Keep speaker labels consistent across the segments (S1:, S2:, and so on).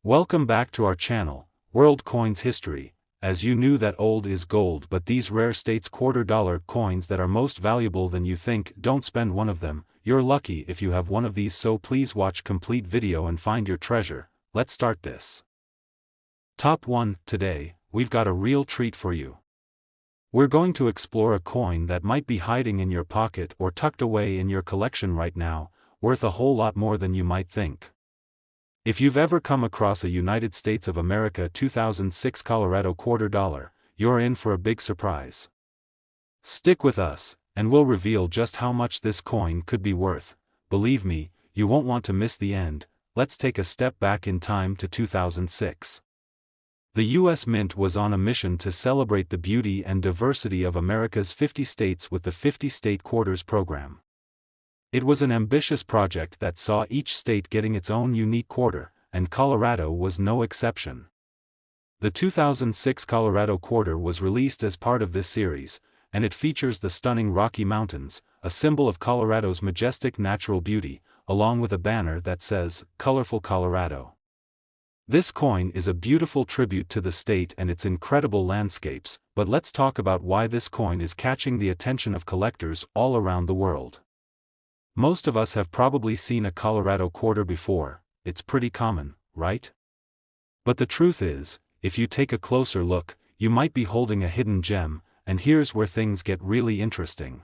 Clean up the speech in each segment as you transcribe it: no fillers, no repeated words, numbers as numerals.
S1: Welcome back to our channel, World Coins History. As you knew that old is gold, but these rare states $quarter coins that are most valuable than you think, don't spend one of them. You're lucky if you have one of these, so please watch complete video and find your treasure. Let's start this. Top 1. Today, we've got a real treat for you. We're going to explore a coin that might be hiding in your pocket or tucked away in your collection right now, worth a whole lot more than you might think. If you've ever come across a United States of America 2006 Colorado $quarter, you're in for a big surprise. Stick with us, and we'll reveal just how much this coin could be worth. Believe me, you won't want to miss the end. Let's take a step back in time to 2006. The U.S. Mint was on a mission to celebrate the beauty and diversity of America's 50 states with the 50 State Quarters program. It was an ambitious project that saw each state getting its own unique quarter, and Colorado was no exception. The 2006 Colorado Quarter was released as part of this series, and it features the stunning Rocky Mountains, a symbol of Colorado's majestic natural beauty, along with a banner that says, "Colorful Colorado." This coin is a beautiful tribute to the state and its incredible landscapes, but let's talk about why this coin is catching the attention of collectors all around the world. Most of us have probably seen a Colorado quarter before. It's pretty common, right? But the truth is, if you take a closer look, you might be holding a hidden gem, and here's where things get really interesting.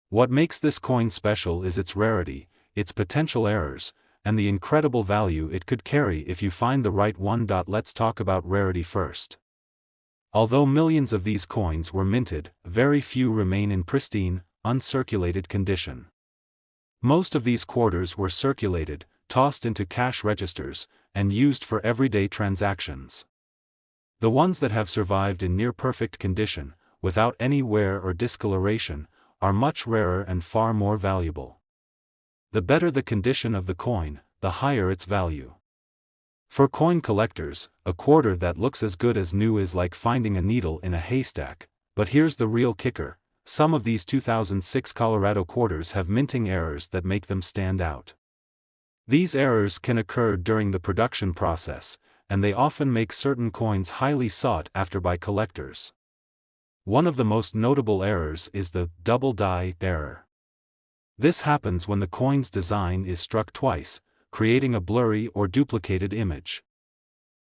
S1: What makes this coin special is its rarity, its potential errors, and the incredible value it could carry if you find the right one. Let's talk about rarity first. Although millions of these coins were minted, very few remain in pristine, uncirculated condition. Most of these quarters were circulated, tossed into cash registers, and used for everyday transactions. The ones that have survived in near-perfect condition, without any wear or discoloration, are much rarer and far more valuable. The better the condition of the coin, the higher its value. For coin collectors, a quarter that looks as good as new is like finding a needle in a haystack. But here's the real kicker. Some of these 2006 Colorado quarters have minting errors that make them stand out. These errors can occur during the production process, and they often make certain coins highly sought after by collectors. One of the most notable errors is the double die error. This happens when the coin's design is struck twice, creating a blurry or duplicated image.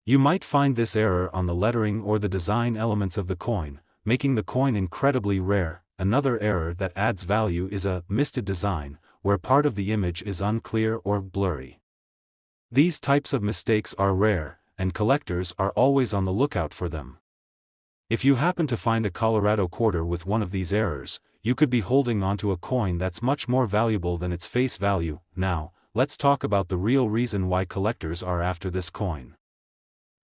S1: You might find this error on the lettering or the design elements of the coin, making the coin incredibly rare. Another error that adds value is a misted design, where part of the image is unclear or blurry. These types of mistakes are rare, and collectors are always on the lookout for them. If you happen to find a Colorado quarter with one of these errors, you could be holding onto a coin that's much more valuable than its face value. Now, let's talk about the real reason why collectors are after this coin.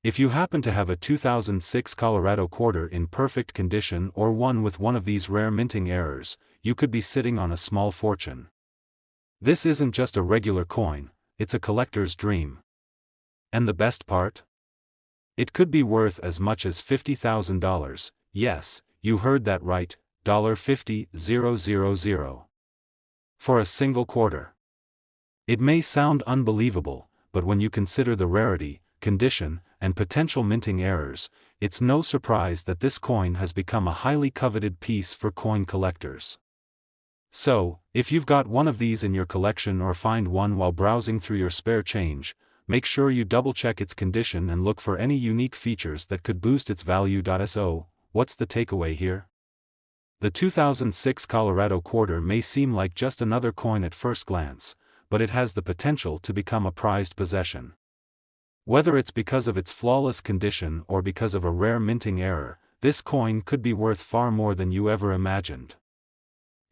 S1: If you happen to have a 2006 Colorado quarter in perfect condition or one with one of these rare minting errors, you could be sitting on a small fortune. This isn't just a regular coin, it's a collector's dream. And the best part? It could be worth as much as $50,000, yes, you heard that right, $50,000. For a single quarter. It may sound unbelievable, but when you consider the rarity, condition, and potential minting errors, it's no surprise that this coin has become a highly coveted piece for coin collectors. So, if you've got one of these in your collection or find one while browsing through your spare change, make sure you double-check its condition and look for any unique features that could boost its value. So, what's the takeaway here? The 2006 Colorado quarter may seem like just another coin at first glance, but it has the potential to become a prized possession. Whether it's because of its flawless condition or because of a rare minting error, this coin could be worth far more than you ever imagined.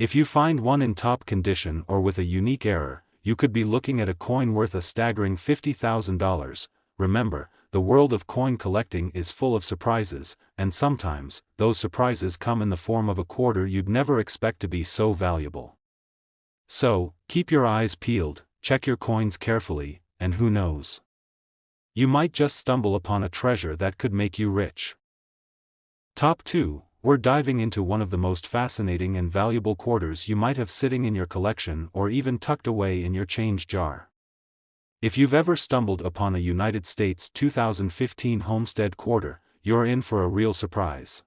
S1: If you find one in top condition or with a unique error, you could be looking at a coin worth a staggering $50,000. Remember, the world of coin collecting is full of surprises, and sometimes, those surprises come in the form of a quarter you'd never expect to be so valuable. So, keep your eyes peeled, check your coins carefully, and who knows? You might just stumble upon a treasure that could make you rich. Top 2. We're diving into one of the most fascinating and valuable quarters you might have sitting in your collection or even tucked away in your change jar. If you've ever stumbled upon a United States 2015 Homestead Quarter, you're in for a real surprise.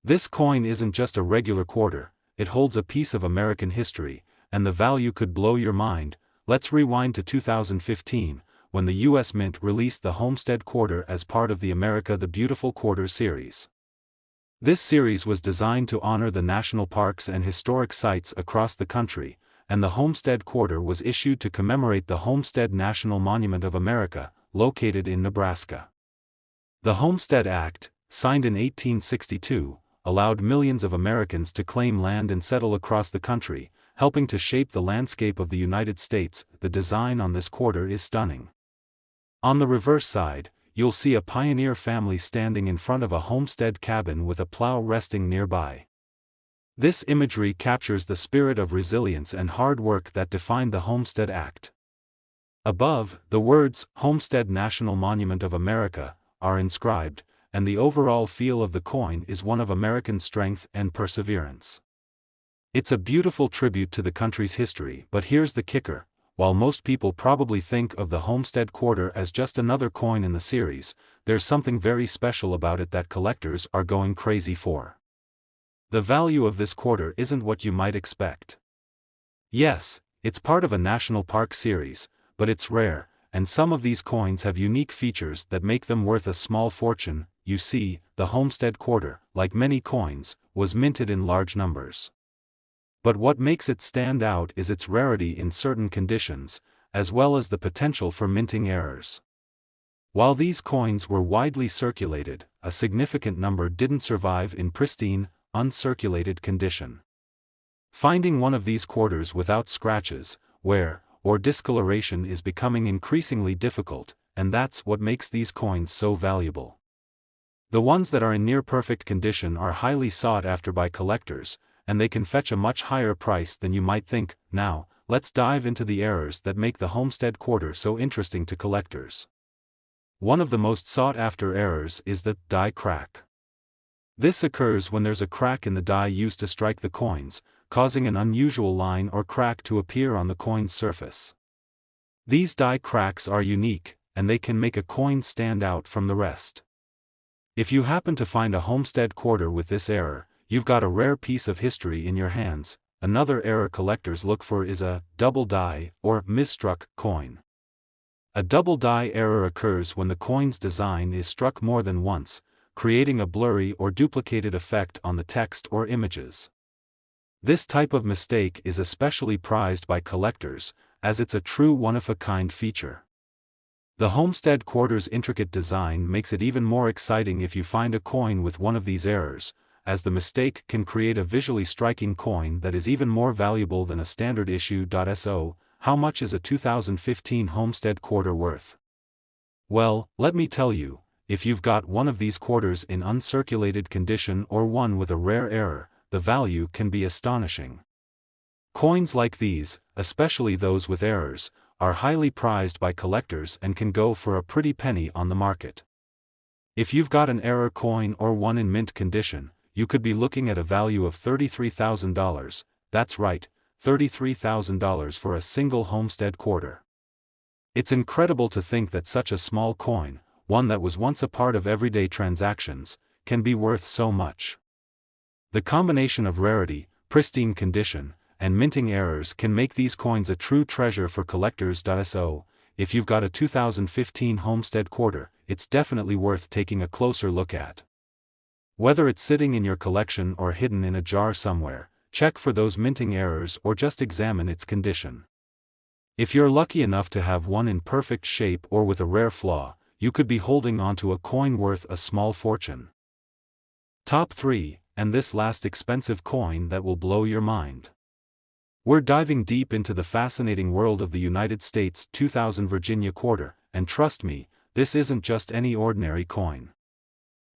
S1: This coin isn't just a regular quarter, it holds a piece of American history, and the value could blow your mind. Let's rewind to 2015, when the U.S. Mint released the Homestead Quarter as part of the America the Beautiful Quarter series. This series was designed to honor the national parks and historic sites across the country, and the Homestead Quarter was issued to commemorate the Homestead National Monument of America, located in Nebraska. The Homestead Act, signed in 1862, allowed millions of Americans to claim land and settle across the country, helping to shape the landscape of the United States. The design on this quarter is stunning. On the reverse side, you'll see a pioneer family standing in front of a homestead cabin with a plow resting nearby. This imagery captures the spirit of resilience and hard work that defined the Homestead Act. Above, the words, Homestead National Monument of America, are inscribed, and the overall feel of the coin is one of American strength and perseverance. It's a beautiful tribute to the country's history, but here's the kicker. While most people probably think of the Homestead Quarter as just another coin in the series, there's something very special about it that collectors are going crazy for. The value of this quarter isn't what you might expect. Yes, it's part of a national park series, but it's rare, and some of these coins have unique features that make them worth a small fortune. You see, the Homestead Quarter, like many coins, was minted in large numbers. But what makes it stand out is its rarity in certain conditions, as well as the potential for minting errors. While these coins were widely circulated, a significant number didn't survive in pristine, uncirculated condition. Finding one of these quarters without scratches, wear, or discoloration is becoming increasingly difficult, and that's what makes these coins so valuable. The ones that are in near-perfect condition are highly sought after by collectors, and they can fetch a much higher price than you might think. Now, let's dive into the errors that make the Homestead Quarter so interesting to collectors. One of the most sought-after errors is the die crack. This occurs when there's a crack in the die used to strike the coins, causing an unusual line or crack to appear on the coin's surface. These die cracks are unique, and they can make a coin stand out from the rest. If you happen to find a Homestead Quarter with this error, you've got a rare piece of history in your hands. Another error collectors look for is a double die or misstruck coin. A double die error occurs when the coin's design is struck more than once, creating a blurry or duplicated effect on the text or images. This type of mistake is especially prized by collectors, as it's a true one-of-a-kind feature. The Homestead Quarter's intricate design makes it even more exciting if you find a coin with one of these errors, as the mistake can create a visually striking coin that is even more valuable than a standard issue. So, how much is a 2015 Homestead Quarter worth? Well, let me tell you, if you've got one of these quarters in uncirculated condition or one with a rare error, the value can be astonishing. Coins like these, especially those with errors, are highly prized by collectors and can go for a pretty penny on the market. If you've got an error coin or one in mint condition, you could be looking at a value of $33,000, that's right, $33,000 for a single Homestead Quarter. It's incredible to think that such a small coin, one that was once a part of everyday transactions, can be worth so much. The combination of rarity, pristine condition, and minting errors can make these coins a true treasure for collectors. So, if you've got a 2015 Homestead Quarter, it's definitely worth taking a closer look at. Whether it's sitting in your collection or hidden in a jar somewhere, check for those minting errors or just examine its condition. If you're lucky enough to have one in perfect shape or with a rare flaw, you could be holding onto a coin worth a small fortune. Top 3, and this last expensive coin that will blow your mind. We're diving deep into the fascinating world of the United States 2000 Virginia Quarter, and trust me, this isn't just any ordinary coin.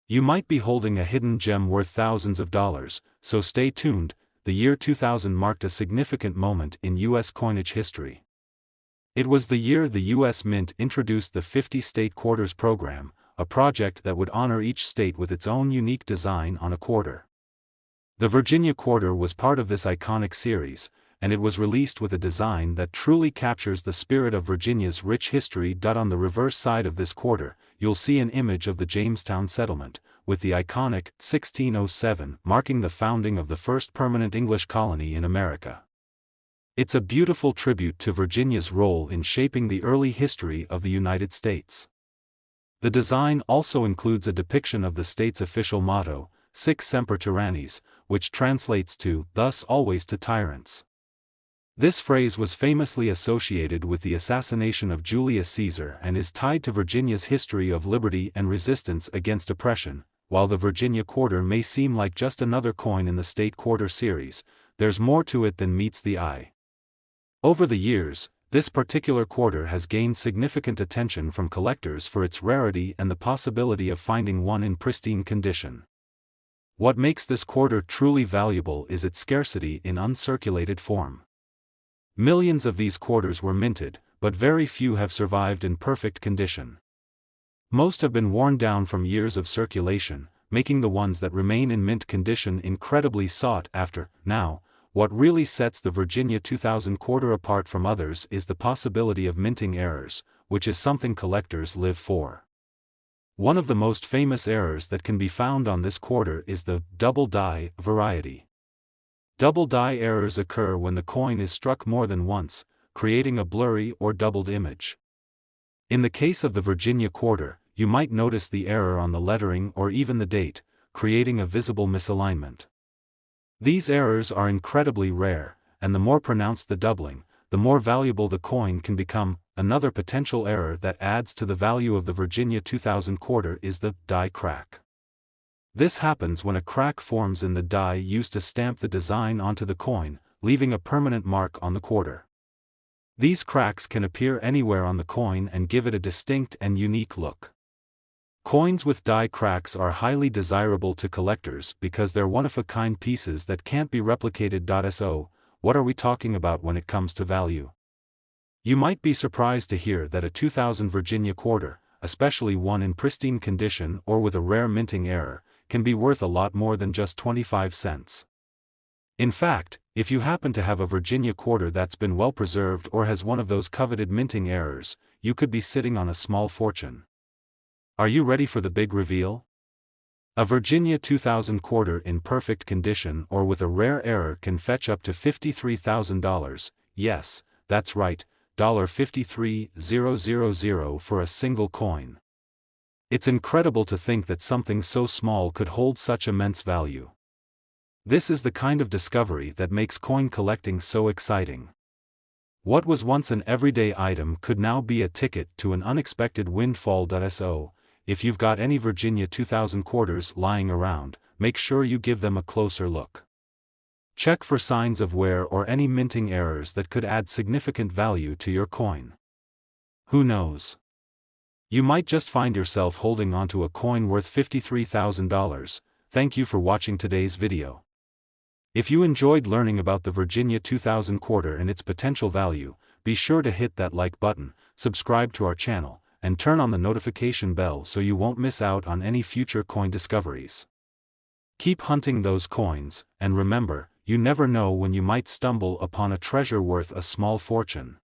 S1: You might be holding a hidden gem worth thousands of dollars, so stay tuned. The year 2000 marked a significant moment in U.S. coinage history. It was the year the U.S. Mint introduced the 50 State Quarters program, a project that would honor each state with its own unique design on a quarter. The Virginia Quarter was part of this iconic series, and it was released with a design that truly captures the spirit of Virginia's rich history. On the reverse side of this quarter, you'll see an image of the Jamestown settlement, with the iconic 1607 marking the founding of the first permanent English colony in America. It's a beautiful tribute to Virginia's role in shaping the early history of the United States. The design also includes a depiction of the state's official motto, Sic Semper Tyrannis, which translates to, "Thus always to tyrants." This phrase was famously associated with the assassination of Julius Caesar and is tied to Virginia's history of liberty and resistance against oppression. While the Virginia quarter may seem like just another coin in the state quarter series, there's more to it than meets the eye. Over the years, this particular quarter has gained significant attention from collectors for its rarity and the possibility of finding one in pristine condition. What makes this quarter truly valuable is its scarcity in uncirculated form. Millions of these quarters were minted, but very few have survived in perfect condition. Most have been worn down from years of circulation, making the ones that remain in mint condition incredibly sought after. Now, what really sets the Virginia 2000 quarter apart from others is the possibility of minting errors, which is something collectors live for. One of the most famous errors that can be found on this quarter is the double die variety. Double die errors occur when the coin is struck more than once, creating a blurry or doubled image. In the case of the Virginia quarter, you might notice the error on the lettering or even the date, creating a visible misalignment. These errors are incredibly rare, and the more pronounced the doubling, the more valuable the coin can become. Another potential error that adds to the value of the Virginia 2000 quarter is the die crack. This happens when a crack forms in the die used to stamp the design onto the coin, leaving a permanent mark on the quarter. These cracks can appear anywhere on the coin and give it a distinct and unique look. Coins with die cracks are highly desirable to collectors because they're one-of-a-kind pieces that can't be replicated. So, what are we talking about when it comes to value? You might be surprised to hear that a 2000 Virginia quarter, especially one in pristine condition or with a rare minting error, can be worth a lot more than just 25 cents. In fact, if you happen to have a Virginia quarter that's been well preserved or has one of those coveted minting errors, you could be sitting on a small fortune. Are you ready for the big reveal? A Virginia 2000 quarter in perfect condition or with a rare error can fetch up to $53,000, yes, that's right, $53,000 for a single coin. It's incredible to think that something so small could hold such immense value. This is the kind of discovery that makes coin collecting so exciting. What was once an everyday item could now be a ticket to an unexpected windfall. So, if you've got any Virginia 2000 quarters lying around, make sure you give them a closer look. Check for signs of wear or any minting errors that could add significant value to your coin. Who knows? You might just find yourself holding onto a coin worth $53,000. Thank you for watching today's video. If you enjoyed learning about the Virginia 2000 quarter and its potential value, be sure to hit that like button, subscribe to our channel, and turn on the notification bell so you won't miss out on any future coin discoveries. Keep hunting those coins, and remember, you never know when you might stumble upon a treasure worth a small fortune.